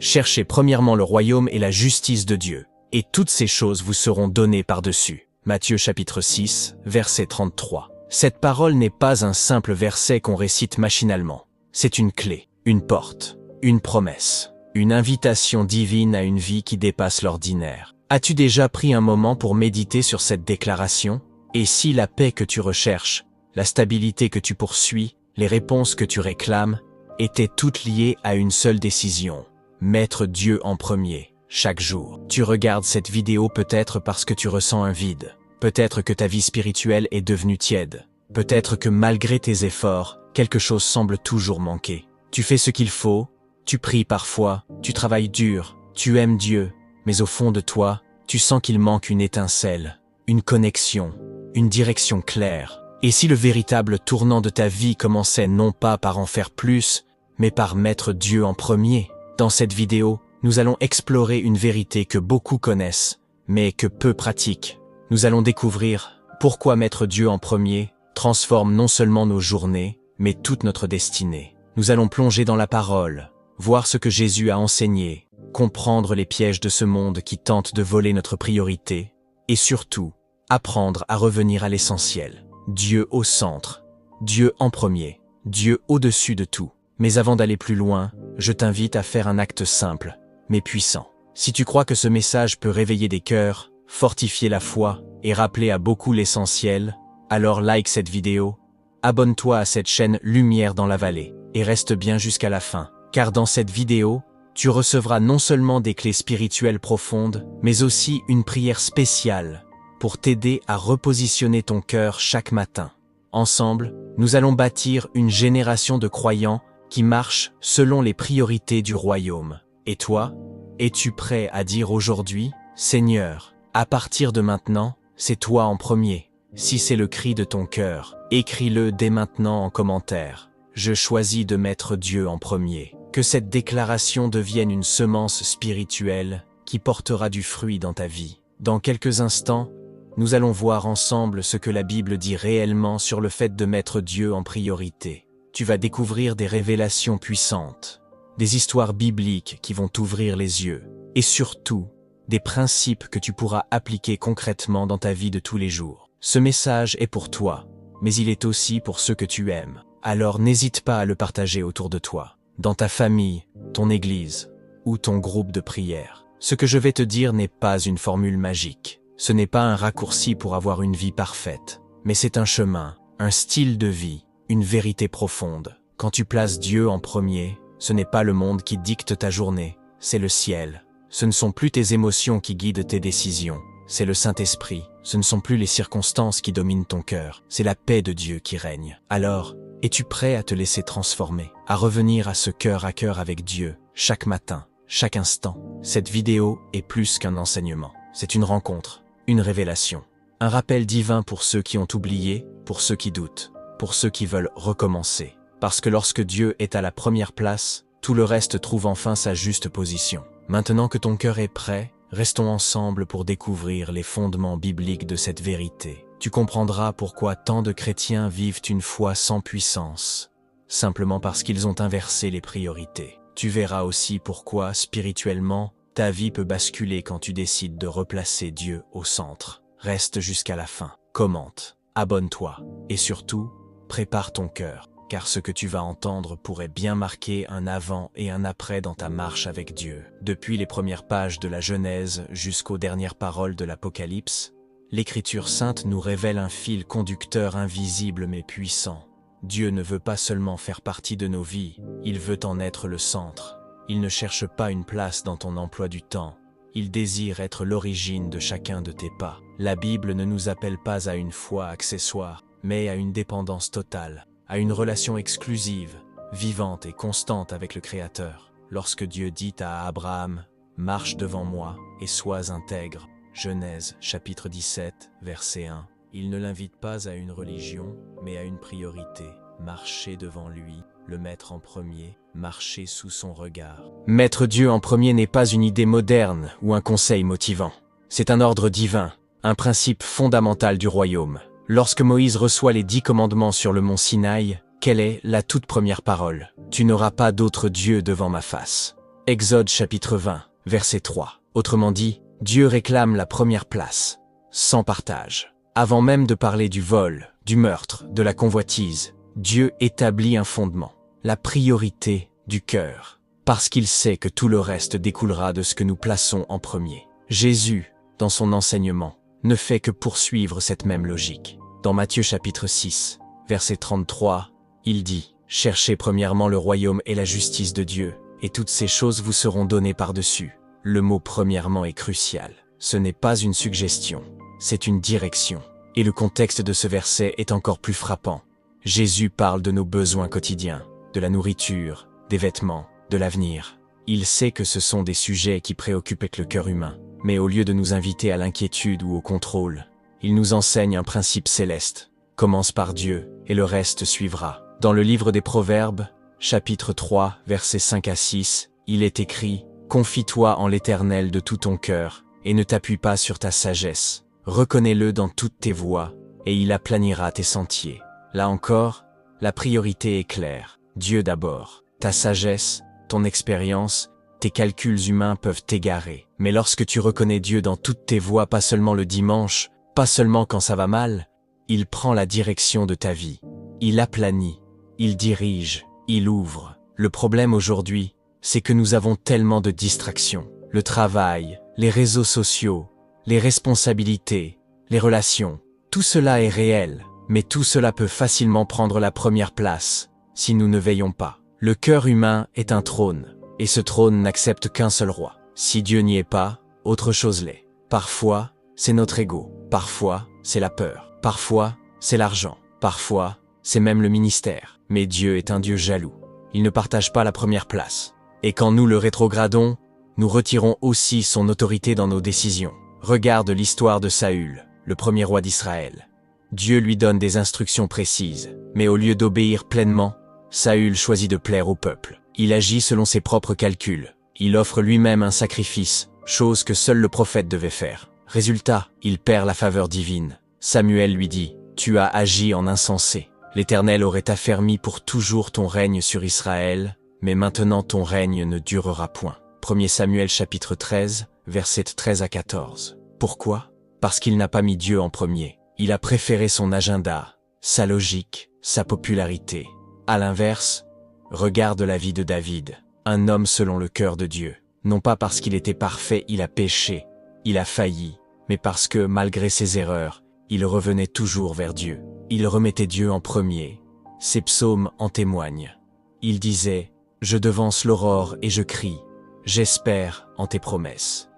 Cherchez premièrement le royaume et la justice de Dieu, et toutes ces choses vous seront données par-dessus. Matthieu chapitre 6, verset 33. Cette parole n'est pas un simple verset qu'on récite machinalement. C'est une clé, une porte, une promesse, une invitation divine à une vie qui dépasse l'ordinaire. As-tu déjà pris un moment pour méditer sur cette déclaration? Et si la paix que tu recherches, la stabilité que tu poursuis, les réponses que tu réclames, étaient toutes liées à une seule décision: mettre Dieu en premier, chaque jour. Tu regardes cette vidéo peut-être parce que tu ressens un vide. Peut-être que ta vie spirituelle est devenue tiède. Peut-être que malgré tes efforts, quelque chose semble toujours manquer. Tu fais ce qu'il faut, tu pries parfois, tu travailles dur, tu aimes Dieu, mais au fond de toi, tu sens qu'il manque une étincelle, une connexion, une direction claire. Et si le véritable tournant de ta vie commençait non pas par en faire plus, mais par mettre Dieu en premier? Dans cette vidéo, nous allons explorer une vérité que beaucoup connaissent, mais que peu pratiquent. Nous allons découvrir pourquoi mettre Dieu en premier transforme non seulement nos journées, mais toute notre destinée. Nous allons plonger dans la parole, voir ce que Jésus a enseigné, comprendre les pièges de ce monde qui tente de voler notre priorité, et surtout, apprendre à revenir à l'essentiel. Dieu au centre, Dieu en premier, Dieu au-dessus de tout. Mais avant d'aller plus loin, je t'invite à faire un acte simple, mais puissant. Si tu crois que ce message peut réveiller des cœurs, fortifier la foi et rappeler à beaucoup l'essentiel, alors like cette vidéo, abonne-toi à cette chaîne Lumière dans la vallée et reste bien jusqu'à la fin, car dans cette vidéo, tu recevras non seulement des clés spirituelles profondes, mais aussi une prière spéciale pour t'aider à repositionner ton cœur chaque matin. Ensemble, nous allons bâtir une génération de croyants qui marchent selon les priorités du royaume. Et toi, es-tu prêt à dire aujourd'hui: Seigneur, à partir de maintenant, c'est toi en premier? Si c'est le cri de ton cœur, écris-le dès maintenant en commentaire. Je choisis de mettre Dieu en premier. Que cette déclaration devienne une semence spirituelle qui portera du fruit dans ta vie. Dans quelques instants, nous allons voir ensemble ce que la Bible dit réellement sur le fait de mettre Dieu en priorité. Tu vas découvrir des révélations puissantes, des histoires bibliques qui vont t'ouvrir les yeux, et surtout, des principes que tu pourras appliquer concrètement dans ta vie de tous les jours. Ce message est pour toi, mais il est aussi pour ceux que tu aimes. Alors n'hésite pas à le partager autour de toi, dans ta famille, ton église ou ton groupe de prière. Ce que je vais te dire n'est pas une formule magique. Ce n'est pas un raccourci pour avoir une vie parfaite, mais c'est un chemin, un style de vie, une vérité profonde. Quand tu places Dieu en premier, ce n'est pas le monde qui dicte ta journée, c'est le ciel. Ce ne sont plus tes émotions qui guident tes décisions, c'est le Saint-Esprit. Ce ne sont plus les circonstances qui dominent ton cœur, c'est la paix de Dieu qui règne. Alors, es-tu prêt à te laisser transformer, à revenir à ce cœur à cœur avec Dieu, chaque matin, chaque instant? Cette vidéo est plus qu'un enseignement. C'est une rencontre, une révélation, un rappel divin pour ceux qui ont oublié, pour ceux qui doutent, pour ceux qui veulent recommencer. Parce que lorsque Dieu est à la première place, tout le reste trouve enfin sa juste position. Maintenant que ton cœur est prêt, restons ensemble pour découvrir les fondements bibliques de cette vérité. Tu comprendras pourquoi tant de chrétiens vivent une foi sans puissance, simplement parce qu'ils ont inversé les priorités. Tu verras aussi pourquoi, spirituellement, ta vie peut basculer quand tu décides de replacer Dieu au centre. Reste jusqu'à la fin, commente, abonne-toi, et surtout, prépare ton cœur, car ce que tu vas entendre pourrait bien marquer un avant et un après dans ta marche avec Dieu. Depuis les premières pages de la Genèse jusqu'aux dernières paroles de l'Apocalypse, l'Écriture sainte nous révèle un fil conducteur invisible mais puissant. Dieu ne veut pas seulement faire partie de nos vies, il veut en être le centre. Il ne cherche pas une place dans ton emploi du temps, il désire être l'origine de chacun de tes pas. La Bible ne nous appelle pas à une foi accessoire, mais à une dépendance totale, à une relation exclusive, vivante et constante avec le Créateur. Lorsque Dieu dit à Abraham « Marche devant moi et sois intègre », Genèse chapitre 17, verset 1, il ne l'invite pas à une religion, mais à une priorité, marcher devant lui, le mettre en premier, marcher sous son regard. Mettre Dieu en premier n'est pas une idée moderne ou un conseil motivant. C'est un ordre divin, un principe fondamental du royaume. Lorsque Moïse reçoit les 10 commandements sur le mont Sinaï, quelle est la toute première parole? « Tu n'auras pas d'autre Dieu devant ma face ». Exode chapitre 20, verset 3. Autrement dit, Dieu réclame la première place, sans partage. Avant même de parler du vol, du meurtre, de la convoitise, Dieu établit un fondement, la priorité du cœur, parce qu'il sait que tout le reste découlera de ce que nous plaçons en premier. Jésus, dans son enseignement, ne fait que poursuivre cette même logique. Dans Matthieu chapitre 6, verset 33, il dit « Cherchez premièrement le royaume et la justice de Dieu, et toutes ces choses vous seront données par-dessus. » Le mot « premièrement » est crucial. Ce n'est pas une suggestion, c'est une direction. Et le contexte de ce verset est encore plus frappant. Jésus parle de nos besoins quotidiens, de la nourriture, des vêtements, de l'avenir. Il sait que ce sont des sujets qui préoccupent le cœur humain, mais au lieu de nous inviter à l'inquiétude ou au contrôle, il nous enseigne un principe céleste. Commence par Dieu, et le reste suivra. Dans le livre des Proverbes, chapitre 3, versets 5 à 6, il est écrit « Confie-toi en l'Éternel de tout ton cœur, et ne t'appuie pas sur ta sagesse. Reconnais-le dans toutes tes voies, et il aplanira tes sentiers. » Là encore, la priorité est claire. Dieu d'abord. Ta sagesse, ton expérience, tes calculs humains peuvent t'égarer. Mais lorsque tu reconnais Dieu dans toutes tes voies, pas seulement le dimanche, pas seulement quand ça va mal, il prend la direction de ta vie. Il aplanit, il dirige, il ouvre. Le problème aujourd'hui, c'est que nous avons tellement de distractions. Le travail, les réseaux sociaux, les responsabilités, les relations. Tout cela est réel, mais tout cela peut facilement prendre la première place si nous ne veillons pas. Le cœur humain est un trône, et ce trône n'accepte qu'un seul roi. Si Dieu n'y est pas, autre chose l'est. Parfois, c'est notre ego. Parfois, c'est la peur. Parfois, c'est l'argent. Parfois, c'est même le ministère. Mais Dieu est un Dieu jaloux. Il ne partage pas la première place. Et quand nous le rétrogradons, nous retirons aussi son autorité dans nos décisions. Regarde l'histoire de Saül, le premier roi d'Israël. Dieu lui donne des instructions précises, mais au lieu d'obéir pleinement, Saül choisit de plaire au peuple. Il agit selon ses propres calculs. Il offre lui-même un sacrifice, chose que seul le prophète devait faire. Résultat, il perd la faveur divine. Samuel lui dit « Tu as agi en insensé. L'Éternel aurait affermi pour toujours ton règne sur Israël, mais maintenant ton règne ne durera point. » 1 Samuel chapitre 13, versets 13 à 14. Pourquoi? Parce qu'il n'a pas mis Dieu en premier. Il a préféré son agenda, sa logique, sa popularité. À l'inverse, regarde la vie de David, un homme selon le cœur de Dieu. Non pas parce qu'il était parfait, il a péché, il a failli, mais parce que, malgré ses erreurs, il revenait toujours vers Dieu. Il remettait Dieu en premier. Ses psaumes en témoignent. Il disait « Je devance l'aurore et je crie, j'espère en tes promesses. »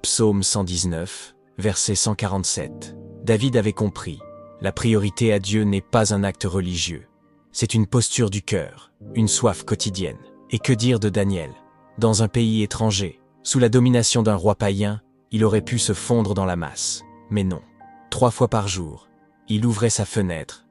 Psaume 119, verset 147. David avait compris, la priorité à Dieu n'est pas un acte religieux. C'est une posture du cœur, une soif quotidienne. Et que dire de Daniel? Dans un pays étranger, sous la domination d'un roi païen, il aurait pu se fondre dans la masse. Mais non. 3 fois par jour, il ouvrait sa fenêtre,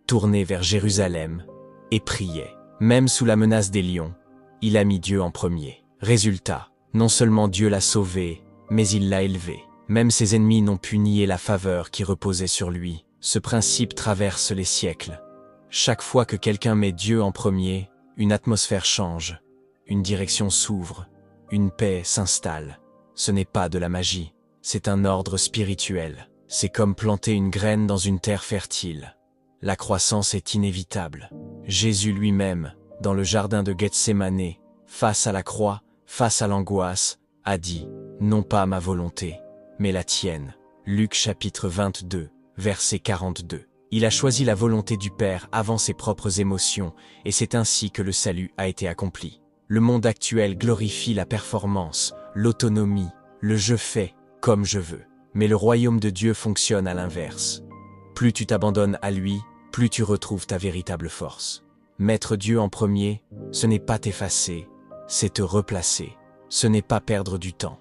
tournait vers Jérusalem, et priait. Même sous la menace des lions, il a mis Dieu en premier. Résultat, non seulement Dieu l'a sauvé, mais il l'a élevé. Même ses ennemis n'ont pu nier la faveur qui reposait sur lui. Ce principe traverse les siècles. Chaque fois que quelqu'un met Dieu en premier, une atmosphère change, une direction s'ouvre, une paix s'installe. Ce n'est pas de la magie, c'est un ordre spirituel. C'est comme planter une graine dans une terre fertile. La croissance est inévitable. Jésus lui-même, dans le jardin de Gethsémane, face à la croix, face à l'angoisse, a dit « Non pas ma volonté, mais la tienne ». Luc chapitre 22, verset 42. Il a choisi la volonté du Père avant ses propres émotions, et c'est ainsi que le salut a été accompli. Le monde actuel glorifie la performance, l'autonomie, le « je fais comme je veux ». Mais le royaume de Dieu fonctionne à l'inverse. Plus tu t'abandonnes à lui, plus tu retrouves ta véritable force. Mettre Dieu en premier, ce n'est pas t'effacer, c'est te replacer. Ce n'est pas perdre du temps,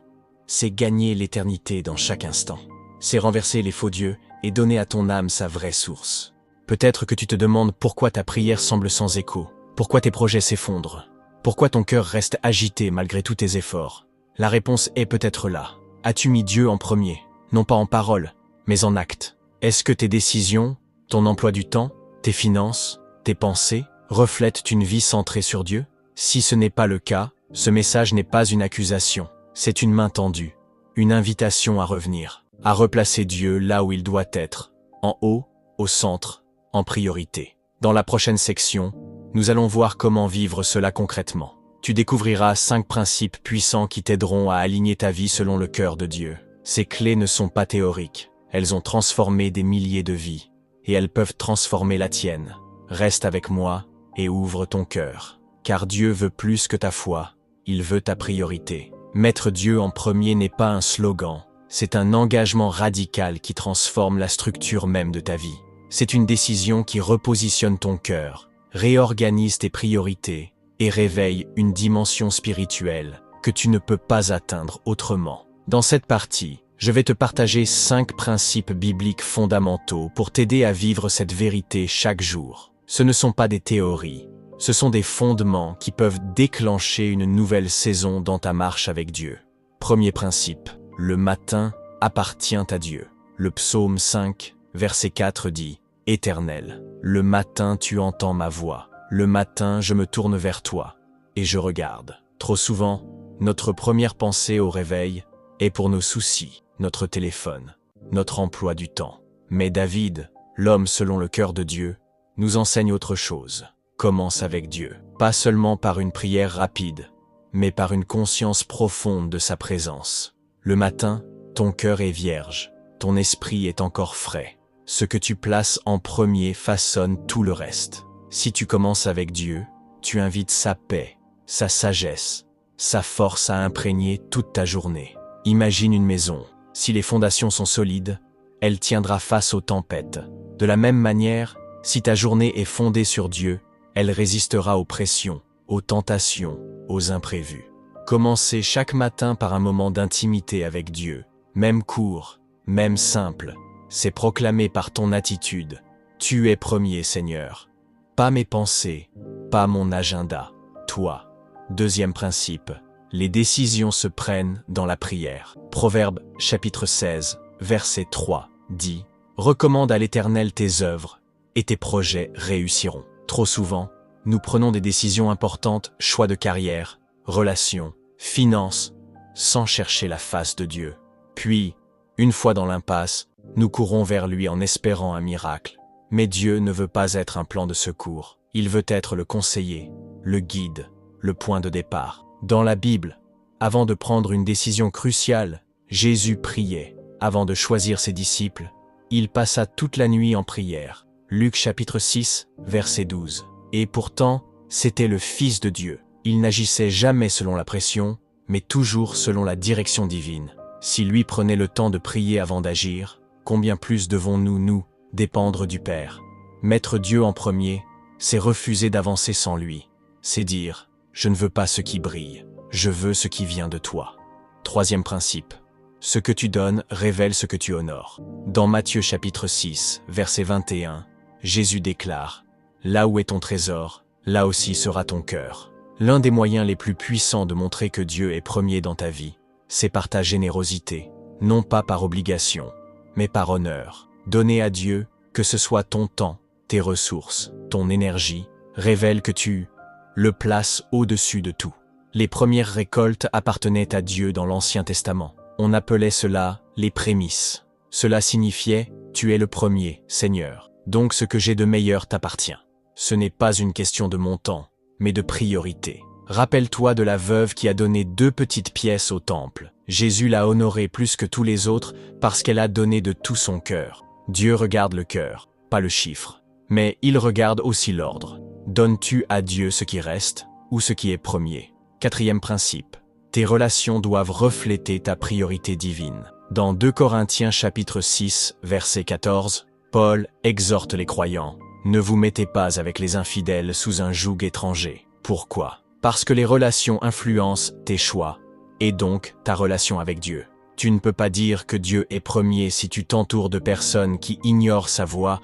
c'est gagner l'éternité dans chaque instant. C'est renverser les faux dieux et donner à ton âme sa vraie source. Peut-être que tu te demandes pourquoi ta prière semble sans écho, pourquoi tes projets s'effondrent, pourquoi ton cœur reste agité malgré tous tes efforts. La réponse est peut-être là. As-tu mis Dieu en premier? Non pas en parole, mais en acte. Est-ce que tes décisions, ton emploi du temps, tes finances, tes pensées, reflètent une vie centrée sur Dieu? Si ce n'est pas le cas, Ce message n'est pas une accusation, c'est une main tendue, une invitation à revenir, à replacer Dieu là où il doit être, en haut, au centre, en priorité. Dans la prochaine section, nous allons voir comment vivre cela concrètement. Tu découvriras 5 principes puissants qui t'aideront à aligner ta vie selon le cœur de Dieu. Ces clés ne sont pas théoriques, elles ont transformé des milliers de vies, et elles peuvent transformer la tienne. Reste avec moi et ouvre ton cœur, car Dieu veut plus que ta foi, il veut ta priorité. Mettre Dieu en premier n'est pas un slogan, c'est un engagement radical qui transforme la structure même de ta vie. C'est une décision qui repositionne ton cœur, réorganise tes priorités et réveille une dimension spirituelle que tu ne peux pas atteindre autrement. Dans cette partie, je vais te partager 5 principes bibliques fondamentaux pour t'aider à vivre cette vérité chaque jour. Ce ne sont pas des théories, ce sont des fondements qui peuvent déclencher une nouvelle saison dans ta marche avec Dieu. Premier principe, le matin appartient à Dieu. Le psaume 5, verset 4 dit « Éternel, le matin tu entends ma voix, le matin je me tourne vers toi, et je regarde. » Trop souvent, notre première pensée au réveil est pour nos soucis, notre téléphone, notre emploi du temps. Mais David, l'homme selon le cœur de Dieu, nous enseigne autre chose. Commence avec Dieu, pas seulement par une prière rapide, mais par une conscience profonde de sa présence. Le matin, ton cœur est vierge, ton esprit est encore frais. Ce que tu places en premier façonne tout le reste. Si tu commences avec Dieu, tu invites sa paix, sa sagesse, sa force à imprégner toute ta journée. Imagine une maison. Si les fondations sont solides, elle tiendra face aux tempêtes. De la même manière, si ta journée est fondée sur Dieu, elle résistera aux pressions, aux tentations, aux imprévus. Commencez chaque matin par un moment d'intimité avec Dieu, même court, même simple. C'est proclamé par ton attitude. Tu es premier, Seigneur. Pas mes pensées, pas mon agenda, toi. Deuxième principe, les décisions se prennent dans la prière. Proverbe chapitre 16, verset 3 dit « Recommande à l'Éternel tes œuvres, et tes projets réussiront. » Trop souvent, nous prenons des décisions importantes, choix de carrière, relations, finances, sans chercher la face de Dieu. Puis, une fois dans l'impasse, nous courons vers lui en espérant un miracle. Mais Dieu ne veut pas être un plan de secours. Il veut être le conseiller, le guide, le point de départ. Dans la Bible, avant de prendre une décision cruciale, Jésus priait. Avant de choisir ses disciples, il passa toute la nuit en prière. Luc chapitre 6, verset 12. Et pourtant, c'était le Fils de Dieu. Il n'agissait jamais selon la pression, mais toujours selon la direction divine. Si lui prenait le temps de prier avant d'agir, combien plus devons-nous, nous, dépendre du Père? Mettre Dieu en premier, c'est refuser d'avancer sans lui. C'est dire, je ne veux pas ce qui brille, je veux ce qui vient de toi. Troisième principe, ce que tu donnes révèle ce que tu honores. Dans Matthieu chapitre 6, verset 21, Jésus déclare, « Là où est ton trésor, là aussi sera ton cœur. » L'un des moyens les plus puissants de montrer que Dieu est premier dans ta vie, c'est par ta générosité, non pas par obligation, mais par honneur. Donner à Dieu, que ce soit ton temps, tes ressources, ton énergie, révèle que tu le places au-dessus de tout. Les premières récoltes appartenaient à Dieu dans l'Ancien Testament. On appelait cela les prémices. Cela signifiait « Tu es le premier, Seigneur, donc ce que j'ai de meilleur t'appartient ». Ce n'est pas une question de montant, mais de priorité. Rappelle-toi de la veuve qui a donné 2 petites pièces au temple. Jésus l'a honorée plus que tous les autres parce qu'elle a donné de tout son cœur. Dieu regarde le cœur, pas le chiffre. Mais il regarde aussi l'ordre. Donnes-tu à Dieu ce qui reste ou ce qui est premier? Quatrième principe. Tes relations doivent refléter ta priorité divine. Dans 2 Corinthiens chapitre 6, verset 14, Paul exhorte les croyants. Ne vous mettez pas avec les infidèles sous un joug étranger. Pourquoi? Parce que les relations influencent tes choix, et donc ta relation avec Dieu. Tu ne peux pas dire que Dieu est premier si tu t'entoures de personnes qui ignorent sa voix,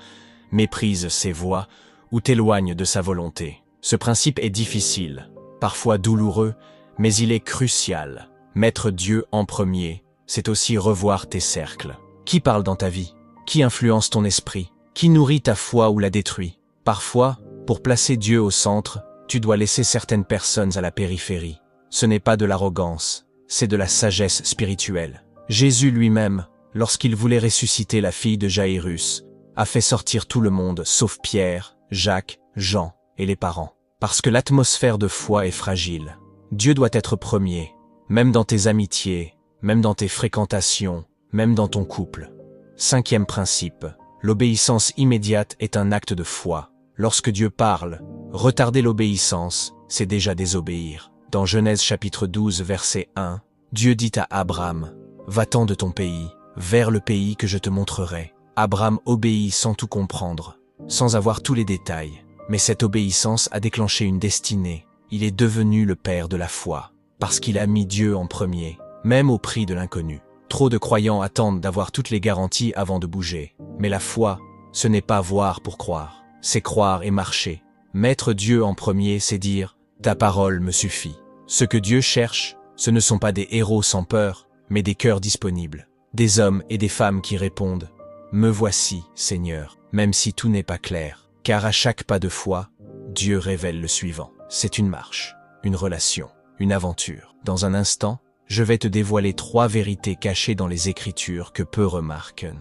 méprisent ses voies ou t'éloignent de sa volonté. Ce principe est difficile, parfois douloureux, mais il est crucial. Mettre Dieu en premier, c'est aussi revoir tes cercles. Qui parle dans ta vie? Qui influence ton esprit? Qui nourrit ta foi ou la détruit? Parfois, pour placer Dieu au centre, tu dois laisser certaines personnes à la périphérie. ce n'est pas de l'arrogance, c'est de la sagesse spirituelle. Jésus lui-même, lorsqu'il voulait ressusciter la fille de Jaïrus, a fait sortir tout le monde sauf Pierre, Jacques, Jean et les parents. Parce que l'atmosphère de foi est fragile. Dieu doit être premier, même dans tes amitiés, même dans tes fréquentations, même dans ton couple. 5e principe, l'obéissance immédiate est un acte de foi. Lorsque Dieu parle, retarder l'obéissance, c'est déjà désobéir. Dans Genèse chapitre 12 verset 1, Dieu dit à Abraham, « Va-t'en de ton pays, vers le pays que je te montrerai. » Abraham obéit sans tout comprendre, sans avoir tous les détails. Mais cette obéissance a déclenché une destinée. Il est devenu le père de la foi, parce qu'il a mis Dieu en premier, même au prix de l'inconnu. Trop de croyants attendent d'avoir toutes les garanties avant de bouger. Mais la foi, ce n'est pas voir pour croire, c'est croire et marcher. Mettre Dieu en premier, c'est dire « Ta parole me suffit ». Ce que Dieu cherche, ce ne sont pas des héros sans peur, mais des cœurs disponibles. Des hommes et des femmes qui répondent « Me voici, Seigneur », même si tout n'est pas clair. Car à chaque pas de foi, Dieu révèle le suivant. C'est une marche, une relation, une aventure. Dans un instant, je vais te dévoiler 3 vérités cachées dans les Écritures que peu remarquent,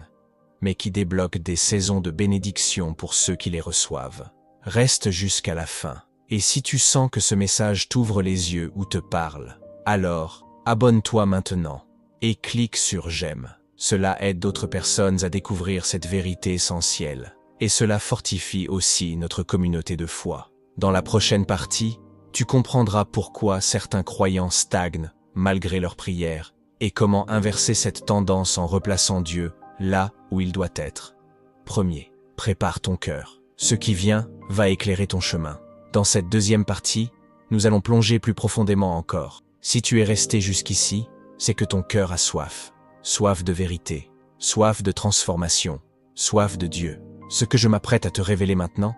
mais qui débloquent des saisons de bénédiction pour ceux qui les reçoivent. Reste jusqu'à la fin. Et si tu sens que ce message t'ouvre les yeux ou te parle, alors abonne-toi maintenant et clique sur « J'aime ». Cela aide d'autres personnes à découvrir cette vérité essentielle. Et cela fortifie aussi notre communauté de foi. Dans la prochaine partie, tu comprendras pourquoi certains croyants stagnent malgré leurs prières et comment inverser cette tendance en replaçant Dieu là où il doit être. Premier, prépare ton cœur. Ce qui vient va éclairer ton chemin. Dans cette deuxième partie, nous allons plonger plus profondément encore. Si tu es resté jusqu'ici, c'est que ton cœur a soif. Soif de vérité, soif de transformation, soif de Dieu. Ce que je m'apprête à te révéler maintenant,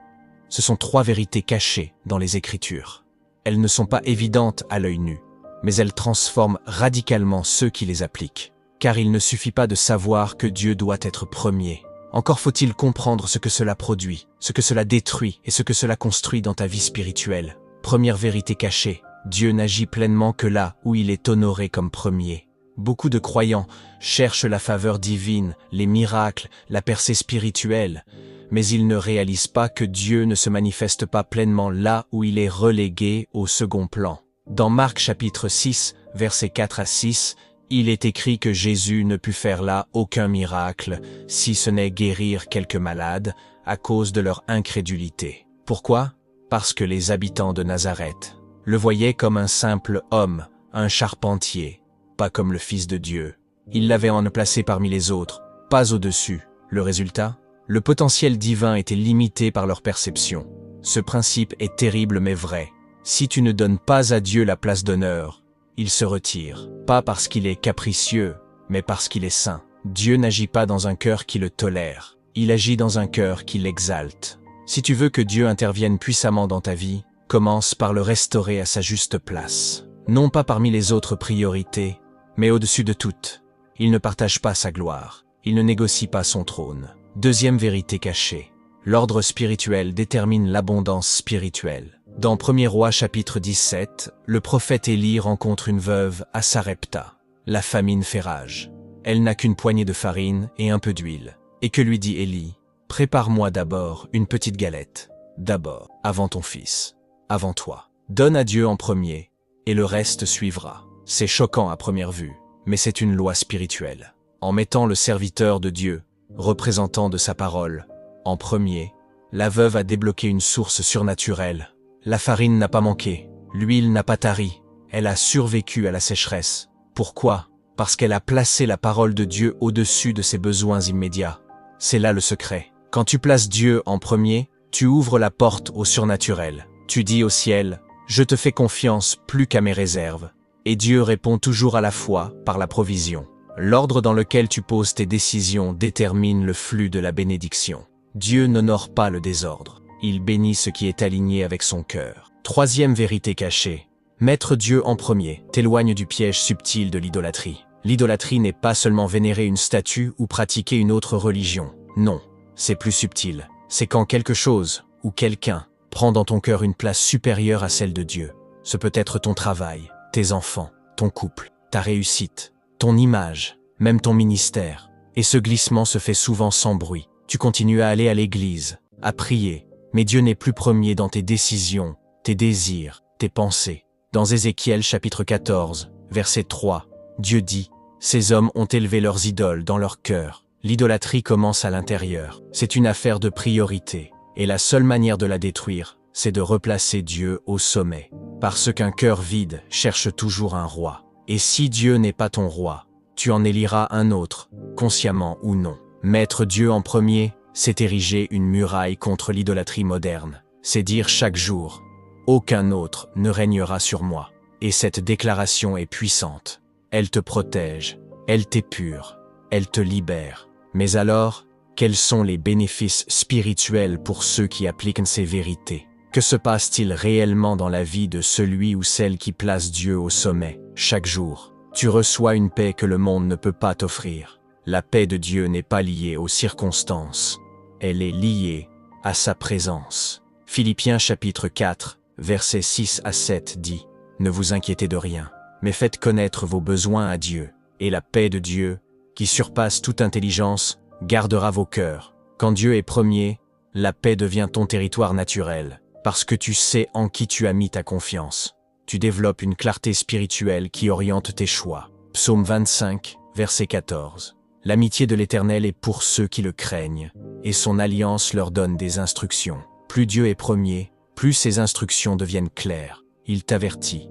ce sont 3 vérités cachées dans les Écritures. Elles ne sont pas évidentes à l'œil nu, mais elles transforment radicalement ceux qui les appliquent. Car il ne suffit pas de savoir que Dieu doit être premier. Encore faut-il comprendre ce que cela produit, ce que cela détruit et ce que cela construit dans ta vie spirituelle. Première vérité cachée, Dieu n'agit pleinement que là où il est honoré comme premier. Beaucoup de croyants cherchent la faveur divine, les miracles, la percée spirituelle, mais ils ne réalisent pas que Dieu ne se manifeste pas pleinement là où il est relégué au second plan. Dans Marc chapitre 6, versets 4 à 6, il est écrit que Jésus ne put faire là aucun miracle, si ce n'est guérir quelques malades, à cause de leur incrédulité. Pourquoi? Parce que les habitants de Nazareth le voyaient comme un simple homme, un charpentier, pas comme le Fils de Dieu. Ils l'avaient en placé parmi les autres, pas au-dessus. Le résultat? Le potentiel divin était limité par leur perception. Ce principe est terrible mais vrai. Si tu ne donnes pas à Dieu la place d'honneur, il se retire. Pas parce qu'il est capricieux, mais parce qu'il est saint. Dieu n'agit pas dans un cœur qui le tolère. Il agit dans un cœur qui l'exalte. Si tu veux que Dieu intervienne puissamment dans ta vie, commence par le restaurer à sa juste place. Non pas parmi les autres priorités, mais au-dessus de toutes. Il ne partage pas sa gloire. Il ne négocie pas son trône. Deuxième vérité cachée. L'ordre spirituel détermine l'abondance spirituelle. Dans 1er Roi chapitre 17, le prophète Élie rencontre une veuve à Sarepta. La famine fait rage. Elle n'a qu'une poignée de farine et un peu d'huile. Et que lui dit Élie? Prépare-moi d'abord une petite galette. D'abord, avant ton fils, avant toi. Donne à Dieu en premier, et le reste suivra. C'est choquant à première vue, mais c'est une loi spirituelle. En mettant le serviteur de Dieu, représentant de sa parole, en premier, la veuve a débloqué une source surnaturelle. La farine n'a pas manqué, l'huile n'a pas tari, elle a survécu à la sécheresse. Pourquoi? Parce qu'elle a placé la parole de Dieu au-dessus de ses besoins immédiats. C'est là le secret. Quand tu places Dieu en premier, tu ouvres la porte au surnaturel. Tu dis au ciel, « Je te fais confiance plus qu'à mes réserves ». Et Dieu répond toujours à la fois par la provision. L'ordre dans lequel tu poses tes décisions détermine le flux de la bénédiction. Dieu n'honore pas le désordre. Il bénit ce qui est aligné avec son cœur. Troisième vérité cachée. Mettre Dieu en premier t'éloigne du piège subtil de l'idolâtrie. L'idolâtrie n'est pas seulement vénérer une statue ou pratiquer une autre religion. Non, c'est plus subtil. C'est quand quelque chose ou quelqu'un prend dans ton cœur une place supérieure à celle de Dieu. Ce peut être ton travail, tes enfants, ton couple, ta réussite, ton image, même ton ministère. Et ce glissement se fait souvent sans bruit. Tu continues à aller à l'église, à prier, mais Dieu n'est plus premier dans tes décisions, tes désirs, tes pensées. Dans Ézéchiel chapitre 14, verset 3, Dieu dit « Ces hommes ont élevé leurs idoles dans leur cœur. L'idolâtrie commence à l'intérieur. C'est une affaire de priorité. Et la seule manière de la détruire, c'est de replacer Dieu au sommet. Parce qu'un cœur vide cherche toujours un roi. Et si Dieu n'est pas ton roi, tu en éliras un autre, consciemment ou non. Mettre Dieu en premier, c'est ériger une muraille contre l'idolâtrie moderne. C'est dire chaque jour « Aucun autre ne régnera sur moi ». Et cette déclaration est puissante. Elle te protège, elle t'épure, elle te libère. Mais alors, quels sont les bénéfices spirituels pour ceux qui appliquent ces vérités? Que se passe-t-il réellement dans la vie de celui ou celle qui place Dieu au sommet? Chaque jour, tu reçois une paix que le monde ne peut pas t'offrir. La paix de Dieu n'est pas liée aux circonstances, elle est liée à sa présence. Philippiens chapitre 4, versets 6 à 7 dit « Ne vous inquiétez de rien, mais faites connaître vos besoins à Dieu, et la paix de Dieu, qui surpasse toute intelligence, gardera vos cœurs. Quand Dieu est premier, la paix devient ton territoire naturel, parce que tu sais en qui tu as mis ta confiance. Tu développes une clarté spirituelle qui oriente tes choix. Psaume 25, verset 14. L'amitié de l'Éternel est pour ceux qui le craignent, et son alliance leur donne des instructions. Plus Dieu est premier, plus ses instructions deviennent claires. Il t'avertit,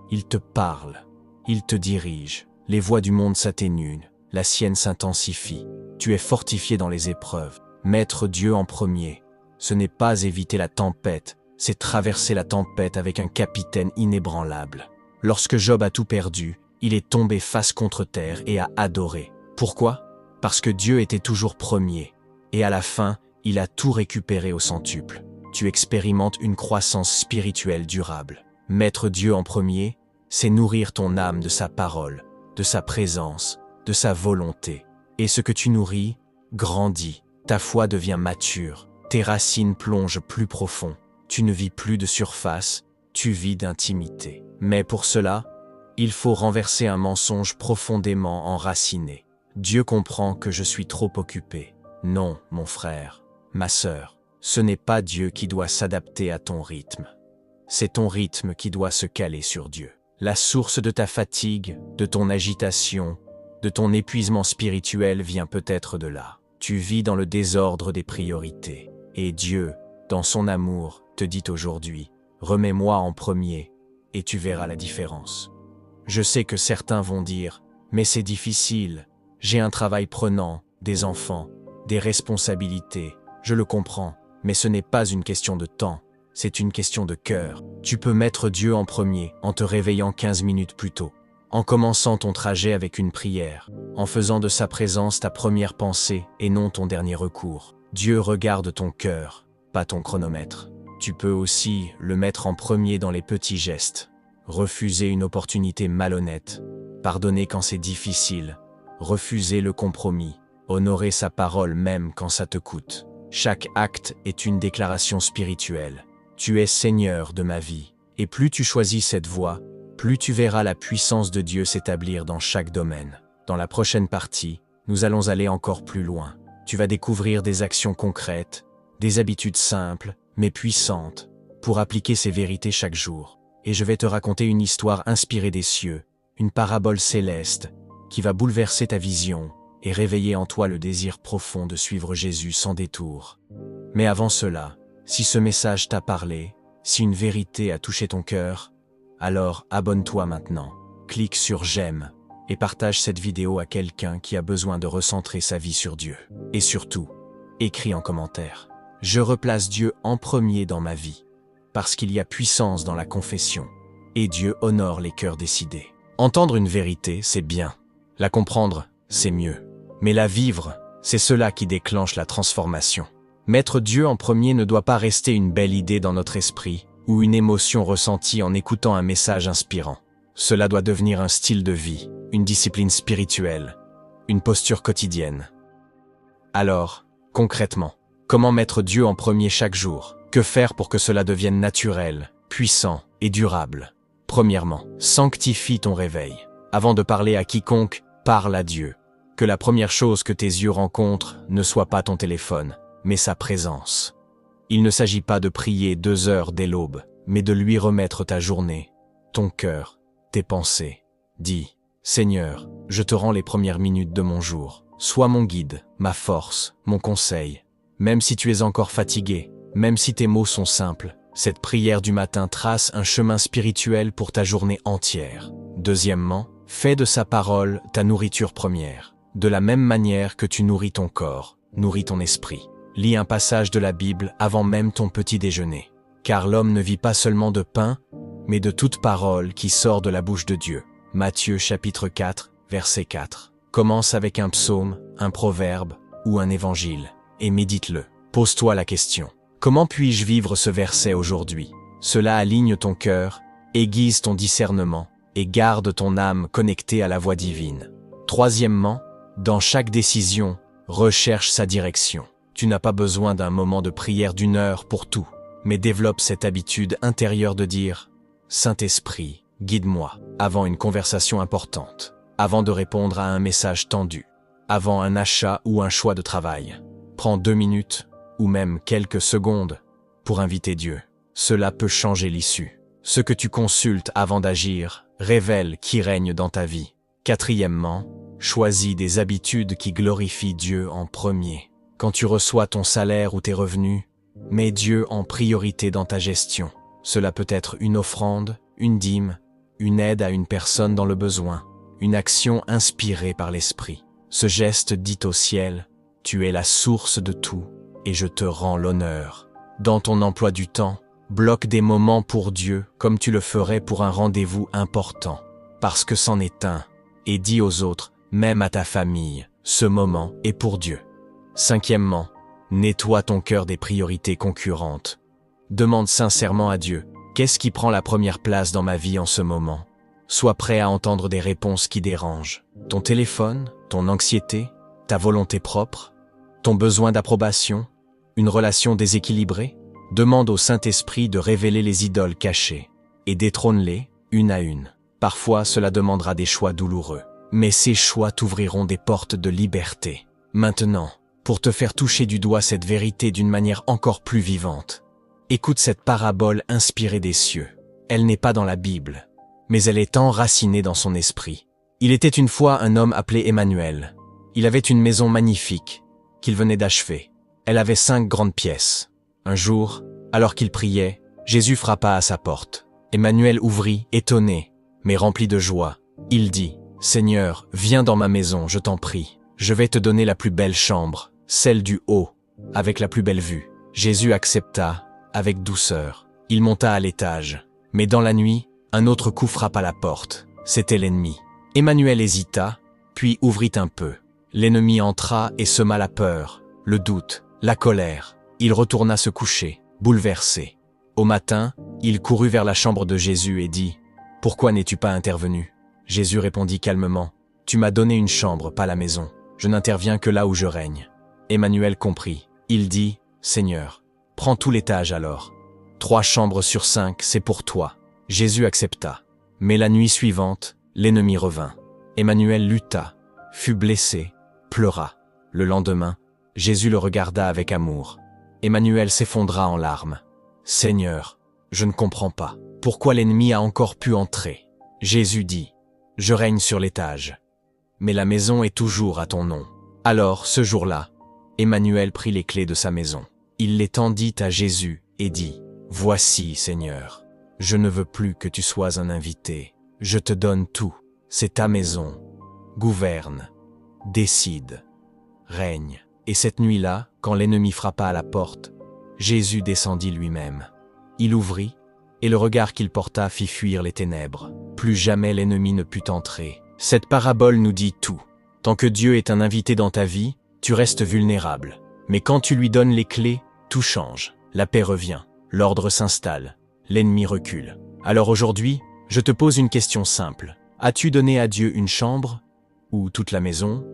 il te parle, il te dirige. Les voix du monde s'atténuent, la sienne s'intensifie. Tu es fortifié dans les épreuves. Mettre Dieu en premier, ce n'est pas éviter la tempête, c'est traverser la tempête avec un capitaine inébranlable. Lorsque Job a tout perdu, il est tombé face contre terre et a adoré. Pourquoi? Parce que Dieu était toujours premier. Et à la fin, il a tout récupéré au centuple. Tu expérimentes une croissance spirituelle durable. Mettre Dieu en premier, c'est nourrir ton âme de sa parole, de sa présence, de sa volonté. Et ce que tu nourris, grandit. Ta foi devient mature. Tes racines plongent plus profond. Tu ne vis plus de surface, tu vis d'intimité. Mais pour cela, il faut renverser un mensonge profondément enraciné. Dieu comprend que je suis trop occupé. Non, mon frère, ma sœur, ce n'est pas Dieu qui doit s'adapter à ton rythme. C'est ton rythme qui doit se caler sur Dieu. La source de ta fatigue, de ton agitation, de ton épuisement spirituel vient peut-être de là. Tu vis dans le désordre des priorités. Et Dieu, dans son amour, te dit aujourd'hui, « Remets-moi en premier, et tu verras la différence. » Je sais que certains vont dire, « Mais c'est difficile, j'ai un travail prenant, des enfants, des responsabilités. » Je le comprends, mais ce n'est pas une question de temps, c'est une question de cœur. Tu peux mettre Dieu en premier en te réveillant 15 minutes plus tôt, en commençant ton trajet avec une prière, en faisant de sa présence ta première pensée et non ton dernier recours. Dieu regarde ton cœur, pas ton chronomètre. Tu peux aussi le mettre en premier dans les petits gestes. Refuser une opportunité malhonnête, pardonner quand c'est difficile, refuser le compromis, honorer sa parole même quand ça te coûte. Chaque acte est une déclaration spirituelle. Tu es Seigneur de ma vie. Et plus tu choisis cette voie, plus tu verras la puissance de Dieu s'établir dans chaque domaine. Dans la prochaine partie, nous allons aller encore plus loin. Tu vas découvrir des actions concrètes, des habitudes simples, mais puissantes, pour appliquer ces vérités chaque jour. Et je vais te raconter une histoire inspirée des cieux, une parabole céleste, qui va bouleverser ta vision et réveiller en toi le désir profond de suivre Jésus sans détour. Mais avant cela, si ce message t'a parlé, si une vérité a touché ton cœur, alors abonne-toi maintenant, clique sur j'aime et partage cette vidéo à quelqu'un qui a besoin de recentrer sa vie sur Dieu. Et surtout, écris en commentaire. Je replace Dieu en premier dans ma vie, parce qu'il y a puissance dans la confession, et Dieu honore les cœurs décidés. Entendre une vérité, c'est bien. La comprendre, c'est mieux. Mais la vivre, c'est cela qui déclenche la transformation. Mettre Dieu en premier ne doit pas rester une belle idée dans notre esprit ou une émotion ressentie en écoutant un message inspirant. Cela doit devenir un style de vie, une discipline spirituelle, une posture quotidienne. Alors, concrètement, comment mettre Dieu en premier chaque jour? Que faire pour que cela devienne naturel, puissant et durable? Premièrement, sanctifie ton réveil. Avant de parler à quiconque, parle à Dieu. Que la première chose que tes yeux rencontrent ne soit pas ton téléphone, mais sa présence. Il ne s'agit pas de prier 2 heures dès l'aube, mais de lui remettre ta journée, ton cœur, tes pensées. Dis, Seigneur, je te rends les premières minutes de mon jour. Sois mon guide, ma force, mon conseil. Même si tu es encore fatigué, même si tes mots sont simples, cette prière du matin trace un chemin spirituel pour ta journée entière. Deuxièmement, fais de sa parole ta nourriture première. De la même manière que tu nourris ton corps, nourris ton esprit. Lis un passage de la Bible avant même ton petit déjeuner. Car l'homme ne vit pas seulement de pain, mais de toute parole qui sort de la bouche de Dieu. Matthieu chapitre 4, verset 4. Commence avec un psaume, un proverbe ou un évangile, et médite-le. Pose-toi la question. Comment puis-je vivre ce verset aujourd'hui? Cela aligne ton cœur, aiguise ton discernement et garde ton âme connectée à la voix divine. Troisièmement, dans chaque décision, recherche sa direction. Tu n'as pas besoin d'un moment de prière d'1 heure pour tout, mais développe cette habitude intérieure de dire « Saint-Esprit, guide-moi » avant une conversation importante, avant de répondre à un message tendu, avant un achat ou un choix de travail. Prends 2 minutes, ou même quelques secondes, pour inviter Dieu. Cela peut changer l'issue. Ce que tu consultes avant d'agir révèle qui règne dans ta vie. Quatrièmement, choisis des habitudes qui glorifient Dieu en premier. Quand tu reçois ton salaire ou tes revenus, mets Dieu en priorité dans ta gestion. Cela peut être une offrande, une dîme, une aide à une personne dans le besoin, une action inspirée par l'Esprit. Ce geste dit au ciel, « Tu es la source de tout, et je te rends l'honneur. » Dans ton emploi du temps, bloque des moments pour Dieu comme tu le ferais pour un rendez-vous important, parce que c'en est un, et dis aux autres, même à ta famille, ce moment est pour Dieu. Cinquièmement, nettoie ton cœur des priorités concurrentes. Demande sincèrement à Dieu, qu'est-ce qui prend la première place dans ma vie en ce moment? Sois prêt à entendre des réponses qui dérangent. Ton téléphone, ton anxiété, ta volonté propre, ton besoin d'approbation, une relation déséquilibrée? Demande au Saint-Esprit de révéler les idoles cachées et détrône-les une à une. Parfois, cela demandera des choix douloureux, mais ces choix t'ouvriront des portes de liberté. Maintenant, pour te faire toucher du doigt cette vérité d'une manière encore plus vivante, écoute cette parabole inspirée des cieux. Elle n'est pas dans la Bible, mais elle est enracinée dans son esprit. Il était une fois un homme appelé Emmanuel. Il avait une maison magnifique qu'il venait d'achever. Elle avait 5 grandes pièces. Un jour, alors qu'il priait, Jésus frappa à sa porte. Emmanuel ouvrit, étonné, mais rempli de joie. Il dit, « Seigneur, viens dans ma maison, je t'en prie. Je vais te donner la plus belle chambre, celle du haut, avec la plus belle vue. » Jésus accepta, avec douceur. Il monta à l'étage. Mais dans la nuit, un autre coup frappa la porte. C'était l'ennemi. Emmanuel hésita, puis ouvrit un peu. L'ennemi entra et sema la peur, le doute, la colère. Il retourna se coucher, bouleversé. Au matin, il courut vers la chambre de Jésus et dit, « Pourquoi n'es-tu pas intervenu ?» Jésus répondit calmement, « Tu m'as donné une chambre, pas la maison. Je n'interviens que là où je règne. » Emmanuel comprit. Il dit, « Seigneur, prends tout l'étage alors. 3 chambres sur 5, c'est pour toi. » Jésus accepta. Mais la nuit suivante, l'ennemi revint. Emmanuel lutta, fut blessé, pleura. Le lendemain, Jésus le regarda avec amour. Emmanuel s'effondra en larmes. « Seigneur, je ne comprends pas. Pourquoi l'ennemi a encore pu entrer ?» Jésus dit, « Je règne sur l'étage, mais la maison est toujours à ton nom. » Alors, ce jour-là, Emmanuel prit les clés de sa maison. Il les tendit à Jésus et dit, « Voici, Seigneur, je ne veux plus que tu sois un invité. Je te donne tout. C'est ta maison. Gouverne, décide, règne. » Et cette nuit-là, quand l'ennemi frappa à la porte, Jésus descendit lui-même. Il ouvrit, et le regard qu'il porta fit fuir les ténèbres. Plus jamais l'ennemi ne put entrer. Cette parabole nous dit tout. Tant que Dieu est un invité dans ta vie, tu restes vulnérable. Mais quand tu lui donnes les clés, tout change. La paix revient, l'ordre s'installe, l'ennemi recule. Alors aujourd'hui, je te pose une question simple. As-tu donné à Dieu une chambre ou toute la maison?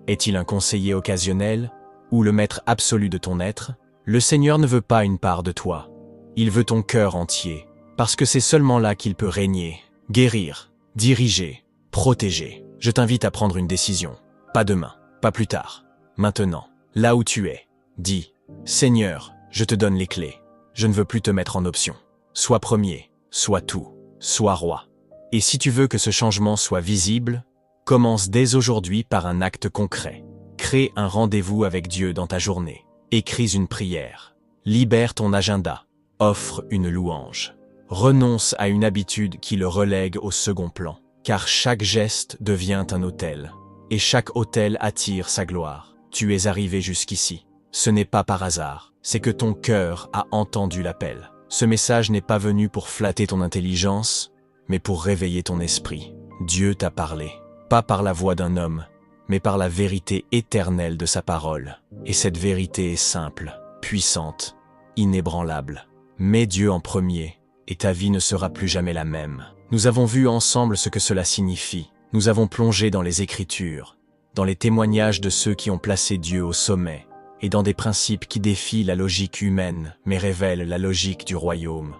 Est-il un conseiller occasionnel ou le maître absolu de ton être? Le Seigneur ne veut pas une part de toi. Il veut ton cœur entier, parce que c'est seulement là qu'il peut régner guérir, diriger, protéger. Je t'invite à prendre une décision. Pas demain, pas plus tard. Maintenant, là où tu es, dis « Seigneur, je te donne les clés. Je ne veux plus te mettre en option. Sois premier, sois tout, sois roi. » Et si tu veux que ce changement soit visible, commence dès aujourd'hui par un acte concret. Crée un rendez-vous avec Dieu dans ta journée. Écris une prière. Libère ton agenda. Offre une louange. Renonce à une habitude qui le relègue au second plan. Car chaque geste devient un autel. Et chaque autel attire sa gloire. Tu es arrivé jusqu'ici. Ce n'est pas par hasard. C'est que ton cœur a entendu l'appel. Ce message n'est pas venu pour flatter ton intelligence, mais pour réveiller ton esprit. Dieu t'a parlé. Pas par la voix d'un homme, mais par la vérité éternelle de sa parole. Et cette vérité est simple, puissante, inébranlable. Mets Dieu en premier, et ta vie ne sera plus jamais la même. Nous avons vu ensemble ce que cela signifie. Nous avons plongé dans les Écritures, dans les témoignages de ceux qui ont placé Dieu au sommet, et dans des principes qui défient la logique humaine, mais révèlent la logique du royaume.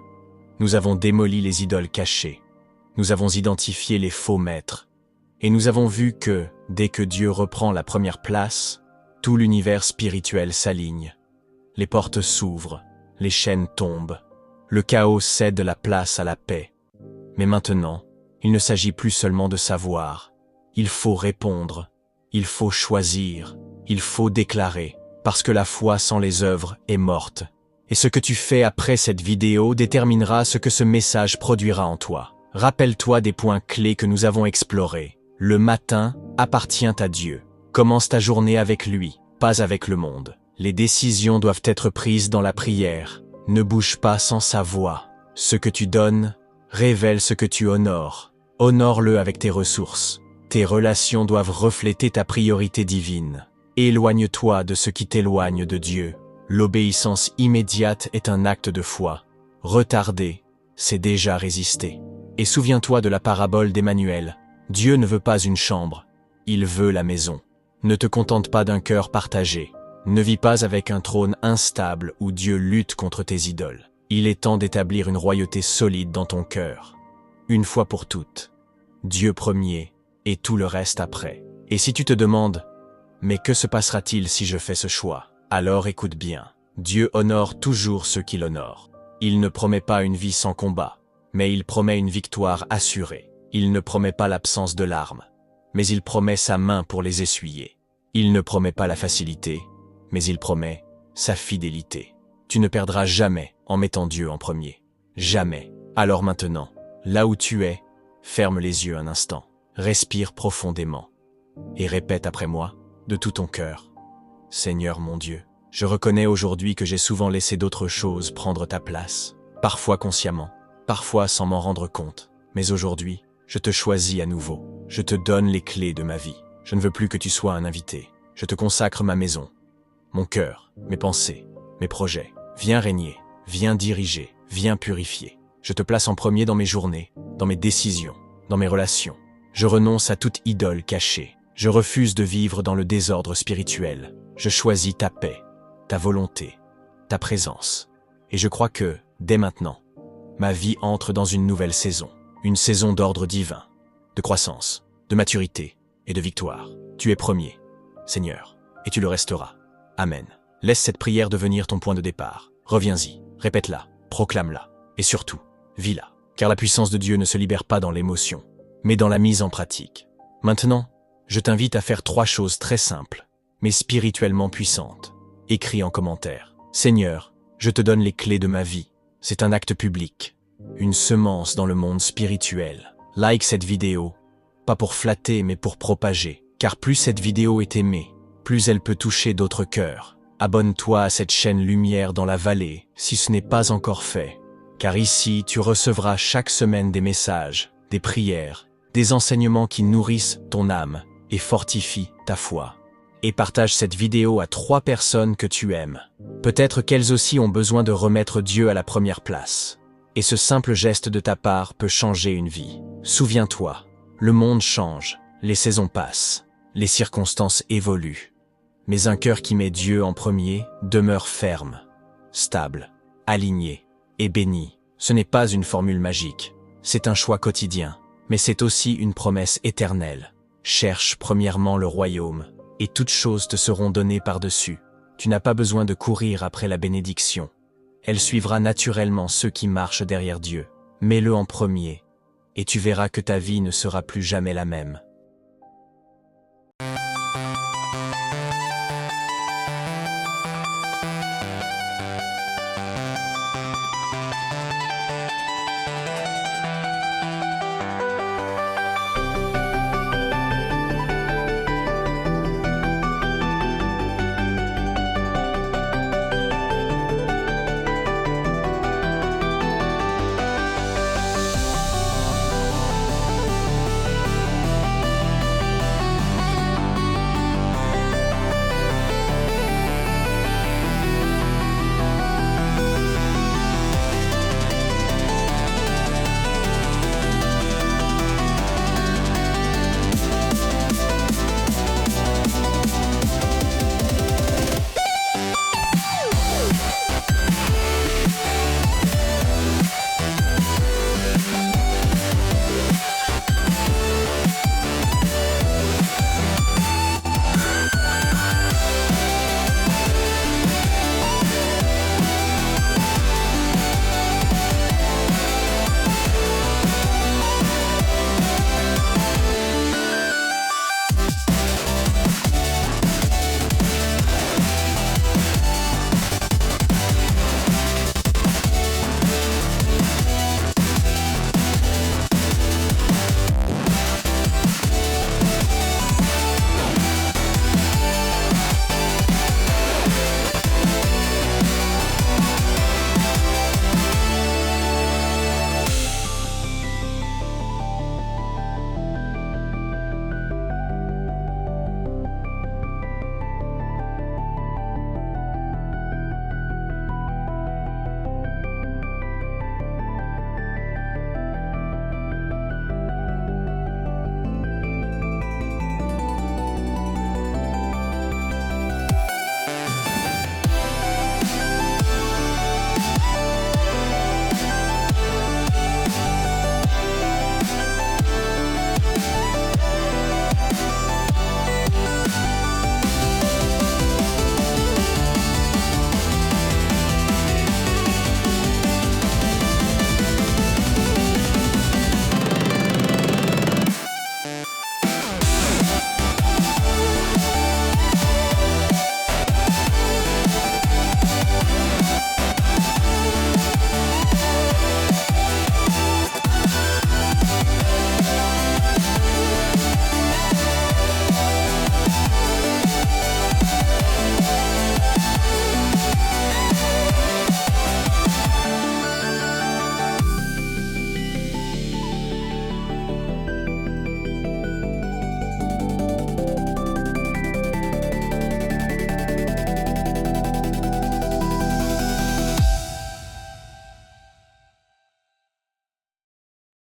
Nous avons démoli les idoles cachées. Nous avons identifié les faux maîtres. Et nous avons vu que, dès que Dieu reprend la première place, tout l'univers spirituel s'aligne. Les portes s'ouvrent, les chaînes tombent, le chaos cède la place à la paix. Mais maintenant, il ne s'agit plus seulement de savoir. Il faut répondre, il faut choisir, il faut déclarer, parce que la foi sans les œuvres est morte. Et ce que tu fais après cette vidéo déterminera ce que ce message produira en toi. Rappelle-toi des points clés que nous avons explorés. Le matin appartient à Dieu. Commence ta journée avec lui, pas avec le monde. Les décisions doivent être prises dans la prière. Ne bouge pas sans sa voix. Ce que tu donnes révèle ce que tu honores. Honore-le avec tes ressources. Tes relations doivent refléter ta priorité divine. Éloigne-toi de ce qui t'éloigne de Dieu. L'obéissance immédiate est un acte de foi. Retarder, c'est déjà résister. Et souviens-toi de la parabole d'Emmanuel. Dieu ne veut pas une chambre, il veut la maison. Ne te contente pas d'un cœur partagé. Ne vis pas avec un trône instable où Dieu lutte contre tes idoles. Il est temps d'établir une royauté solide dans ton cœur. Une fois pour toutes. Dieu premier et tout le reste après. Et si tu te demandes « Mais que se passera-t-il si je fais ce choix ?» Alors écoute bien. Dieu honore toujours ceux qui l'honorent. Il ne promet pas une vie sans combat, mais il promet une victoire assurée. Il ne promet pas l'absence de larmes, mais il promet sa main pour les essuyer. Il ne promet pas la facilité, mais il promet sa fidélité. Tu ne perdras jamais en mettant Dieu en premier. Jamais. Alors maintenant, là où tu es, ferme les yeux un instant, respire profondément et répète après moi, de tout ton cœur. Seigneur mon Dieu, je reconnais aujourd'hui que j'ai souvent laissé d'autres choses prendre ta place, parfois consciemment, parfois sans m'en rendre compte. Mais aujourd'hui, je te choisis à nouveau. Je te donne les clés de ma vie. Je ne veux plus que tu sois un invité. Je te consacre ma maison, mon cœur, mes pensées, mes projets. Viens régner, viens diriger, viens purifier. Je te place en premier dans mes journées, dans mes décisions, dans mes relations. Je renonce à toute idole cachée. Je refuse de vivre dans le désordre spirituel. Je choisis ta paix, ta volonté, ta présence. Et je crois que, dès maintenant, ma vie entre dans une nouvelle saison. Une saison d'ordre divin, de croissance, de maturité et de victoire. Tu es premier, Seigneur, et tu le resteras. Amen. Laisse cette prière devenir ton point de départ. Reviens-y, répète-la, proclame-la, et surtout, vis-la. Car la puissance de Dieu ne se libère pas dans l'émotion, mais dans la mise en pratique. Maintenant, je t'invite à faire 3 choses très simples, mais spirituellement puissantes. Écris en commentaire. Seigneur, je te donne les clés de ma vie. C'est un acte public. Une semence dans le monde spirituel. Like cette vidéo, pas pour flatter mais pour propager, car plus cette vidéo est aimée, plus elle peut toucher d'autres cœurs. Abonne-toi à cette chaîne Lumière dans la vallée si ce n'est pas encore fait, car ici tu recevras chaque semaine des messages, des prières, des enseignements qui nourrissent ton âme et fortifient ta foi. Et partage cette vidéo à 3 personnes que tu aimes. Peut-être qu'elles aussi ont besoin de remettre Dieu à la première place. Et ce simple geste de ta part peut changer une vie. Souviens-toi, le monde change, les saisons passent, les circonstances évoluent. Mais un cœur qui met Dieu en premier demeure ferme, stable, aligné et béni. Ce n'est pas une formule magique, c'est un choix quotidien. Mais c'est aussi une promesse éternelle. Cherche premièrement le royaume, et toutes choses te seront données par-dessus. Tu n'as pas besoin de courir après la bénédiction. Elle suivra naturellement ceux qui marchent derrière Dieu. Mets-le en premier, et tu verras que ta vie ne sera plus jamais la même.